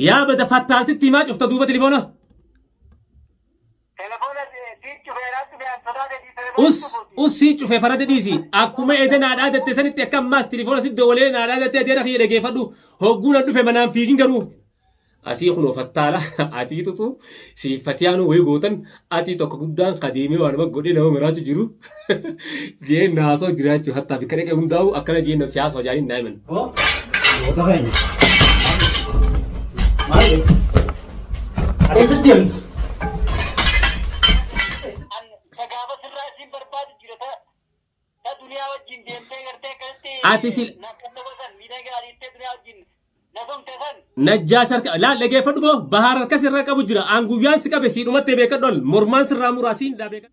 يا بدا فتالت التيمات شفت دوبة تليفونه أس سيتش في فرد ديزي أكما إذا نادى تسني تكمل ماس تليفون سيد دولين نادى تدير خير جيفدو هقول أدو في منام فيجين كرو أسي خلو فتالة أتي تو سي فتيانو ويغوتن أتي تو كبدان قديمي وأنا بقولي له مراجع جرو جين ناسو جراجو حتى بكرة كم داو أكنا جين نفسياس وجارين نايمن Oh, what are you? Mali. Ada itu dia. أتي سيل نجاشر لا لقي فدبو بحر كسر ركب جرا أنغوبيان سكا بسيط وما تبيك دول مرمان سر مراسين دابيك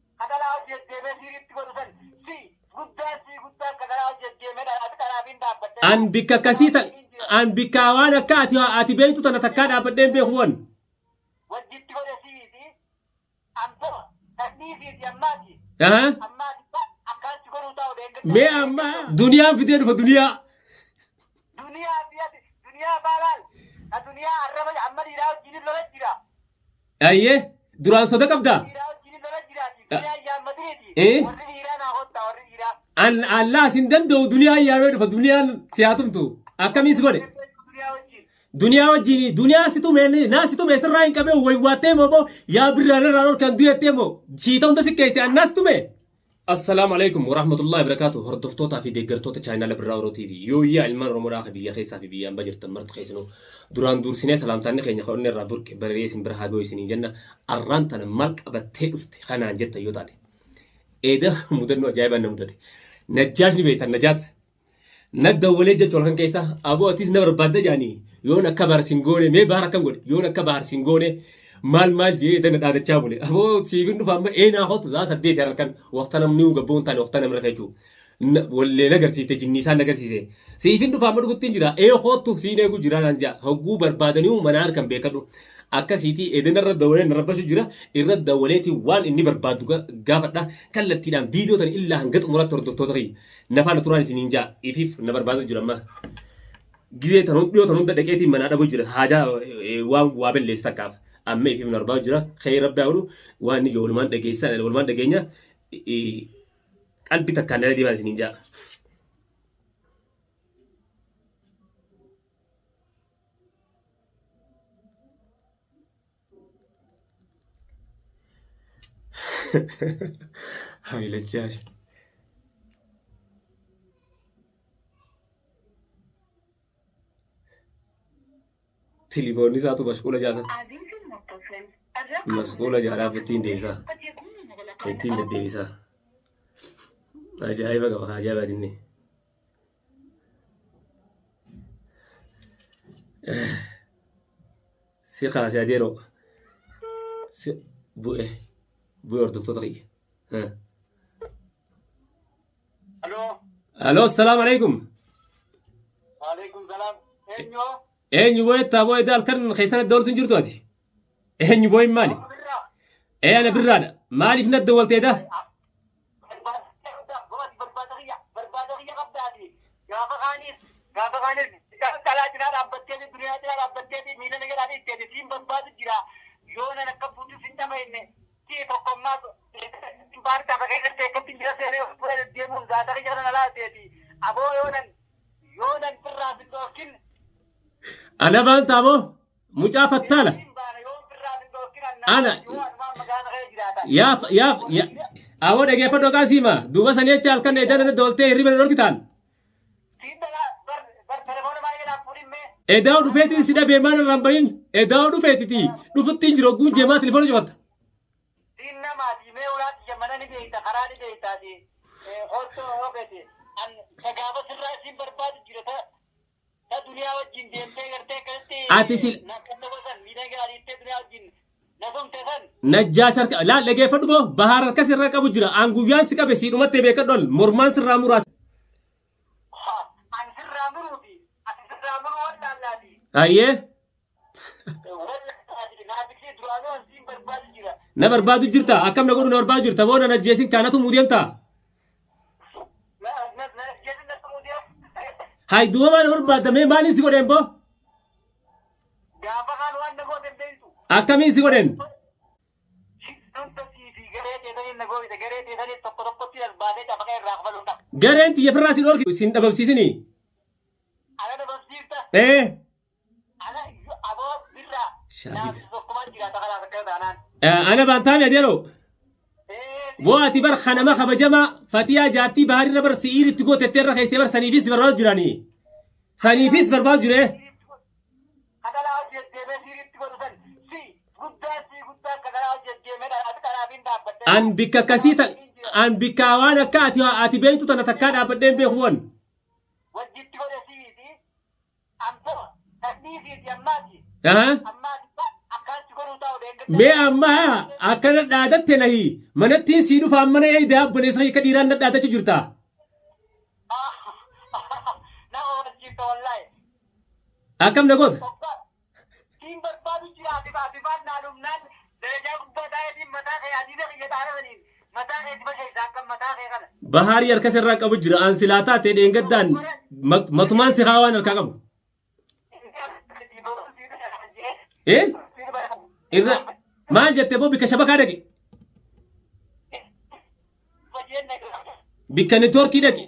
أن بك كسيتا أن بك وانا كاتي أتي بيتو تنتكاد أبدين بيخون ها ما أما دنيا في دير دنيا أيه دران صدق أبدا إيه أن الله سندن دو دنيا يا مير فدنيا سياتم تو أكمل سكوري دنيا وجيني دنيا سيتو ميني ناس سيتو ميسر راين كبه ويواتي مبو يا برادر رانور كان ديتي مو شيتام ده سكيسي الناس تومي السلام عليكم ورحمة الله وبركاته هردفتوتا في ديجرتوتا channel براورو تي في يو يا علمان رموراخ بيا خيسا في بيا بجر تمرت خيسنو دوران دور سنة سلام تاني خيني خورني رابورك بريسين برهاجو سنين جنة أران تنا مالك أبتهدفت خنا جت يوتاتي إيده مدرنو جايبان نمدتي نجاشني بيت النجات ندولي جت ولكن كيسا أبو أتيس نبر بدأ جاني يونا كبار سينغوني مي بارا كم يونا كبار سينغوني مال جي دنا دادا تشابولي أبو سيفين دفعة إيه ناخد زاس الديت هذا كان وقتنا منيو قبون تاني وقتنا مركجو ولا نقدر سيف تجنيسان نقدر سيف سيفين دفعة مرة قلت تجرا إيه خود تفسيره كو جرا نانجا هو بربادنيو منار كم بيكرو أكا سيتي إذا نرد دولة نربش جرا الرد دولتي وان إني بربادوكا قافتنا كلا تيران فيديو تاني إلا هنقط مرات تردو نفعل تراني سنينجا إفيف نبربادو جرا ما جزء تنو دقيقتي منار بجرا حاجة وابل لستكاف أما في من أربعة جرا خير ربي أولو واني جولمان دقيسان الولمان دقينيا قلبي تكاني دي بس نينجا هاي لجاج تليفوني ساتو مشغولة جاسا مسؤولة جارا بتين ديسا بتين ديسا أجايبك بقى أجايب أديني سي خلاص يا ديرو سي بوئه بوئه دكتور تقي ها ألو السلام عليكم وعليكم السلام إنيو بوي تابوي دال كان خيسان الدولة تنجرتو هذه إنيو بوي مالي إيه أنا برادة مالي في الدولة تيدا أنا بان تابو مجا فتالة أنا يا أود أجيب فدوكا سيما دوبا سنية شال كان إذا أنا دولتي ريبل نوركتان إذا أود فيتي سيدا بيمان رامبين إذا أود فيتي تي نفتين جروجون جماعة تلفون جوات أتيسيل نجاشر لا لقي فدبو بحر كسر ركب جرا أنغوبيان سكا بسيط وما تبيك دول مرمان سر مراس أيه نبربادو جرتا أكم نقول نبربادو جرتا وانا نجيسين كانتو موديان تا هاي دوما نبرباد مي مالي سيكو ديمبو Gaafa kan waan nagoo dandeessu. Akkamiin si godhen? Gareen xiyya firraa si dhoorki sin dhabamsiisini. Ana baantaan adeero. Boo ati bar khanama kabajama fatiyaa jaartii baharirra bar si'iiritti gootettee irra keessee bar saniifis barbaadu jiranii. Saniifis barbaadu jiree. An bikka akkasii an bikka waan akka ati beektu tana takkaa dhaabbadheen beeku wan. Mee amma akkana dhaadatte nahi manattiin sii dhufaan mana eeydaa obboleessa akka dhiiraan na dhaadachuu jirta. Akkam na goota? Baharii harka sirraa qabu jira an silaataa ta'e dheengaddaan matumaan si haa waan harkaa qabu. Irra maal jettee boo bikka shabakaa dhaqe? Bikka niitoorkii dhaqe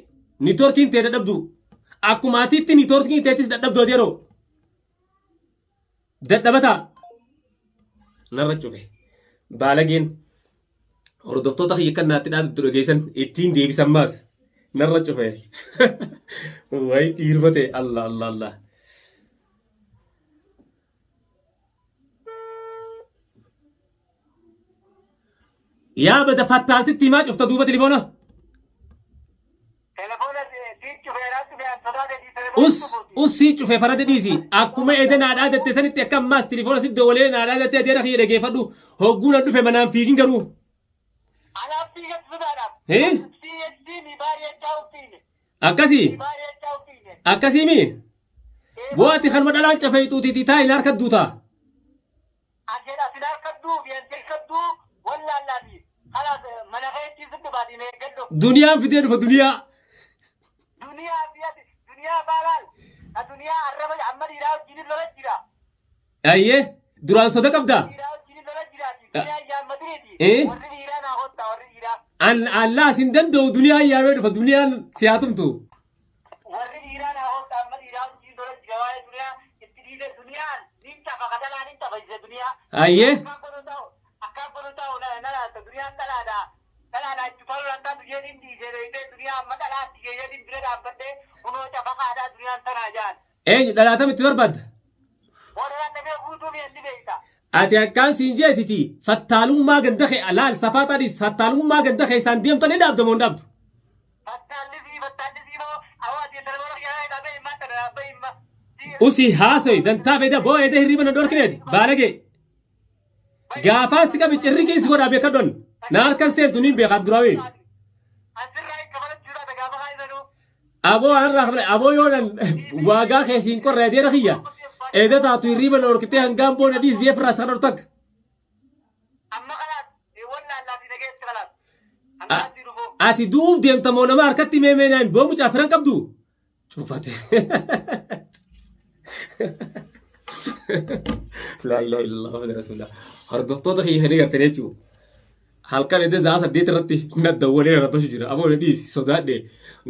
niitoorkiin ta'e dadhabdu akkuma atiitti niitoorkiin ta'etis dadhabdu adeeroo dadhabataa narra cufe baalageen hordoftoota kiyya kan naatti dhaadatu dhageessan ittiin deebisan maas narra cufe wayi dhiirbate Allah Allah Allah. Yaa bada fattaaltitti himaa cufta duuba tilifoona. Sii cufe farada dhiisi akkuma eeda naa dhaadatte sanitti akka ammaas tilifoona sitti walee naa dhaadatte adeera kiyya dhageeffadhu hogguu na dhufe manaan fiigin garuu. Akkasii akkasiimi boo ati kan madhalaan cafee xuutiitii taa hin harkaddu taa. Duniyaan fidee dhufa duniyaa. Ayyee duraan soda qabdaa. An Allah sin danda'u duniyaa yaamee dhufa duniyaan siyaatumtu. Ayyee. Eenyu dhalaatama itti barbaadda? Ati akkaan siin jeetiti fattaalummaa ganda kee alaal safaataadhis fattaalummaa ganda kee isaan deemtan ni dhaabdamoo hin dhaabdu? Usi haasoy dantaa feeda boo eeda hirriba na dhorkineeti baalagee. Gaafaa si qabi cirri keessa godhaa beeka don na harkan seentu niin beekaa duraawee. Aboo anarraa aboo yoonan waagaa keessiin qorra adeera kiyya eeda taatu hirriba na dhorkitee hangaan boona dhiisee firraa isa dhortak. Ati duuf deemtamoo nama harkatti meemeenaan boo mucaa firan qabdu cufate. La ilaha illallah wa rasulullah. Hordoftoota kiyya hin gartanii jechuudha. Halkan edda zaa saddeet irratti na dawwalee rabbashu jira. Aboo dhiisi sodaadhe.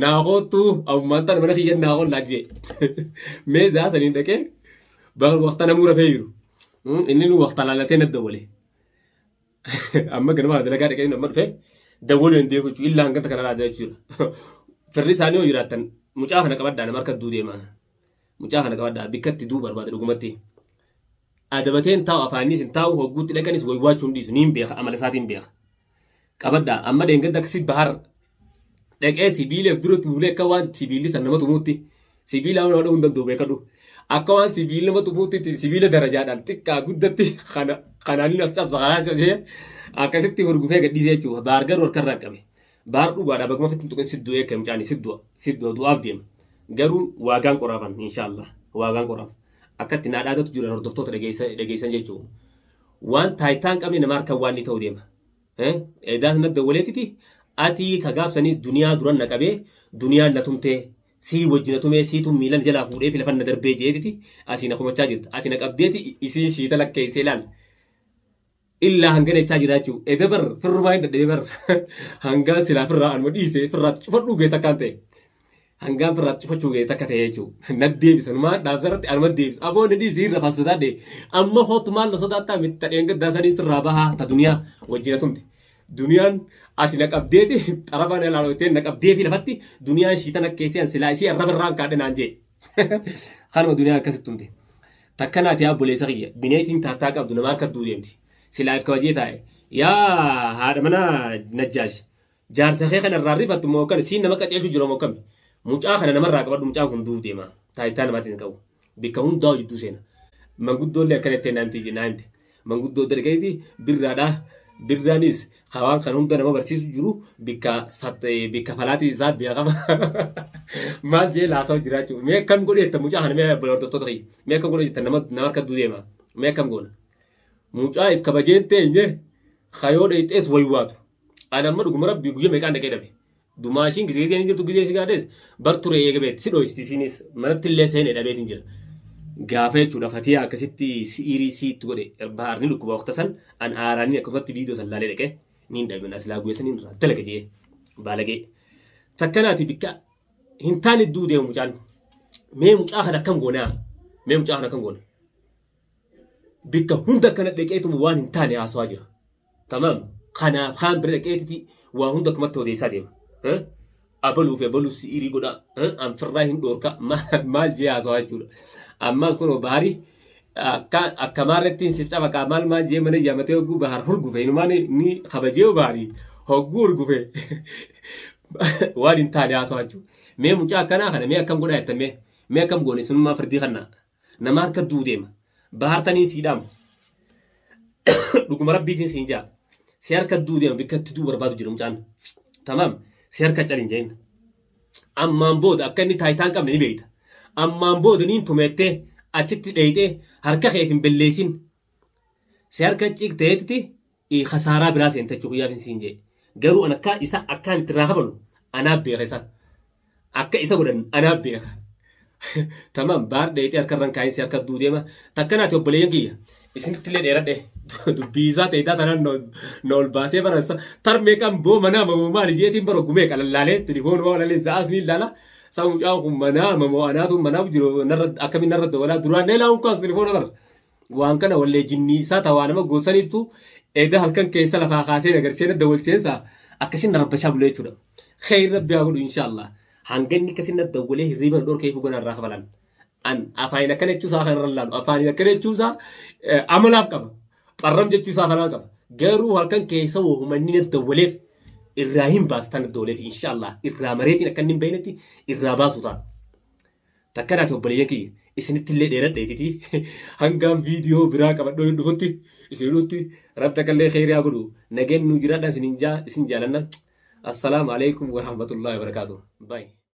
Naaqootu ammantaan mana kiyyan naaqoon laajjee. Mee zaa saniin dhaqee waqta namuu rafee jiru. Inni nu waqta laalatee na dawwalee. Amma ganama dalagaa dhaqee nama dhufee dawwalee hin deemu jechuudha. Illaa hangata kana laadaa jechuudha. Firri isaanii yoo jiraattan mucaa kana qabaddaa nama harka duu deema. Mucaa kana qabaddaa bikkatti duu barbaada dhugumatti. Adabateen taa'u afaanis hin taa'u hogguutti dhaqanis waywaachuun dhiisu niin beeka amala isaatiin beeka. Qabaddaa amma dheengadda akkasii bahar dhaqee sibiileef dura tuulee akka waan sibiilli san nama tumuutti sibiila nama dha'uu hin danda'u beekadhu. Akka waan sibiilli nama tumuutti sibiila darajaadhaan xiqqaa guddatti kanaaniin as cabsa kanaa cabsee akkasitti hurgufee gadhiisee jechuudha. Baar garuu harkarraa qabe. Baar dhugaadhaa bakka mafitti tuqee sidduu eekka mucaani sidduu du'aaf deema. Garuu waagaan qoraafan inshaallah waagaan qoraaf. Akkatti naa dhaadatu jiran hordoftoota dhageessan jechuudha. Waan taayitaan qabne nama harkaan waan ni ta'u deema. Eedaas na dawwaleetiti ati ka gaafsanis duniyaa duran na qabee duniyaan na tumtee sii wajjinatu mee siitu miilan jalaa fuudhee fi lafanna darbee jeetiti asiin akumachaa jirta ati naqabdeeti isiin shiita lakkeessee ilaal illaa hangana jechaa jiraachuu edabar firrumaa hin dadhabee bar hangaan silaa firraa anuma dhiise firraatti cufadhuu gee takkaan ta'e hangaan firraatti cufachuu gee takka ta'e jechuudha nag deebisanumaa dhaabsarratti anuma deebisa aboonni dhiisii irra fassadaadhe amma hootu maal la sodaattaa mitta dheengaddaa sanii sirraa bahaa ta duniyaa wajjinatumti duniyaan ati naqabdeeti xarabaan ilaalooteen naqabdee fi lafatti duniyaan shiita nakkeessee an silaa isii arraba irraan kaadhe naan jee kanuma duniyaan akkasitti humte takkanaati yaa buleessa kiyya bineetiin taattaa qabdu namaa akka duu deemti silaaf kabajee taa'e yaa haadha mana najjaash jaarsa kee kana irraa rifattu moo kan siin nama qaceelchu jira moo kami mucaa kana namarraa qabadhu mucaan kun duuf deema taayitaa namaatiin qabu bikka hundaa hojjittuu seena manguddoolee akkanatti naamti manguddoo dargaiti birraadhaa birraanis hawaan kan hunda nama barsiisu jiru bikka falaatii isaa biyaa qaba maal jee laasaw jiraachuu mee akkam godheetta mucaa kana mee hordoftoota kiyya mee akkam godheetta nama harka duu deema mee akkam goona mucaa if kabajeen teenye kayoo dheexees waywaatu ana amma dhuguma rabbii guyya meeqaan dhaqee dhabe dumaashiin gisee jirtu gisee si gaadhees bar ture eegabeet si dhoysiti isinis manatti illee seenee dhabeetiin jira gaafa jechuudha fatii akkasitti siirii siitti godhe baharni dhukkuba waqta san an aaraanii akkasumatti viidiyoo san laalee dhaqee niin dhabin asilaa guyya saniin irraa dalaga jee baalagee takkanaati bikka hin taane duu deemu mucaan mee mucaa kana akkam goonaa mee mucaa kana akkam goona bikka hunda kana dhaqeetuma waan hin taane haasawaa jira tamam kanaaf kaan bira dhaqeetiti waa hunda akkumatti odeessaa deema abaluu fi abaluu siirii godha an firraa hin dhoorka maal jee haasawaa jechuudha ammas kun bahari akka maarrettiin si cabaqaa maal jee mana yaamatee hogguu bahar hurgufe inumaan ni kabajee bahari hogguu hurgufe waan hin taane haasawaa jechuudha mee mucaa akkanaa kana mee akkam godhaa jettamee mee akkam goone sunummaa firdii kannaa nama harka duu deema bahartaniin siidhaam dhuguma rabbiitiin siin jaa si harka duu deema bikka itti duu barbaadu jira mucaan tamam si harka calin jeen ammaan booda akka inni taayitaan qabne ni beeyta ammaan booda niin tumeettee achitti dheeyxee harka keef hin belleessin si harka ciqteetti khasaaraa biraa seentachuu guyyaafin siin jee garuu an akka isa akkaan itti raafabalu anaaf beeka isa akka isa godhan anaaf beeka tamam baar dheeyxee harka irraan kaayinsi harka duu deema takkanaati obboleeyyan kiyya isinitti illee dheeradhe dubbiisaa ta'eetaa tanaan nool baasee barasa tarmee kan boo manaa mamoo maali jeetiin bara gumee qalallaalee tilifoon waa lalee sa'aas ni ilaala saa mucaan kun manaa mamoo anaatu manaaf jiru akkamiin narra dawalaa duraan neelaa hunkaas tilifoona bara waan kana wallee jinniisaa tawaa nama goosaniittu eeda halkan keessa lafaa kaasee agarsiisee dawalseensa akkasiin narbashaa bulee jechuudha khayr rabbi haa godhu inshaallah hanganni akkasiin dawwalee hirriiban dhorkee fuganaa irraa kafalan an afaan akkana jechuusaa kan irra laalu afaan akkana jechuusaa amalaaf qaba qarram jechuusaa kanaa qaba garuu halkan keessa wohumanni dawwaleef irraa hin baastan dawwaleef inshaallah irraa mareetiin akka inni hin beeknetti irraa baasu ta'a takkanaati obboleeyyan kiyya isinitti illee dheeradheetiti hangaan viidiyoo biraa qabadhoo dhufutti isinutti rabbi takkallee khayriyaa godhu nageen nu jiraadhaan isin jaalanna assalaamu alaikum warahmatullahi wabarakaatuh bye